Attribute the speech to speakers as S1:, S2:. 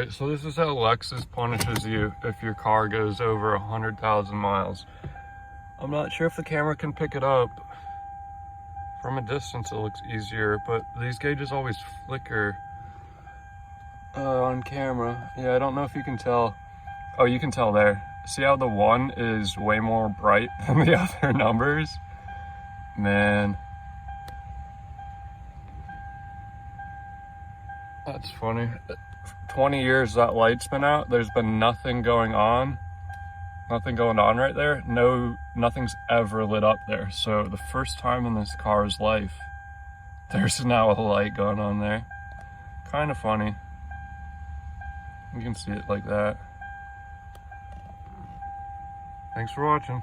S1: Alright, so this is how Lexus punishes you if your car goes over 100,000 miles. I'm not sure if the camera can pick it up. From a distance it looks easier, but these gauges always flicker on camera. Yeah, I don't know if you can tell. Oh, you can tell there. See how the 1 is way more bright than the other numbers? Man. That's funny. 20 years that light's been out, there's been nothing going on. Nothing going on right there. Nothing's ever lit up there. So the first time in this car's life, there's now a light going on there. Kind of funny. You can see it like that. Thanks for watching.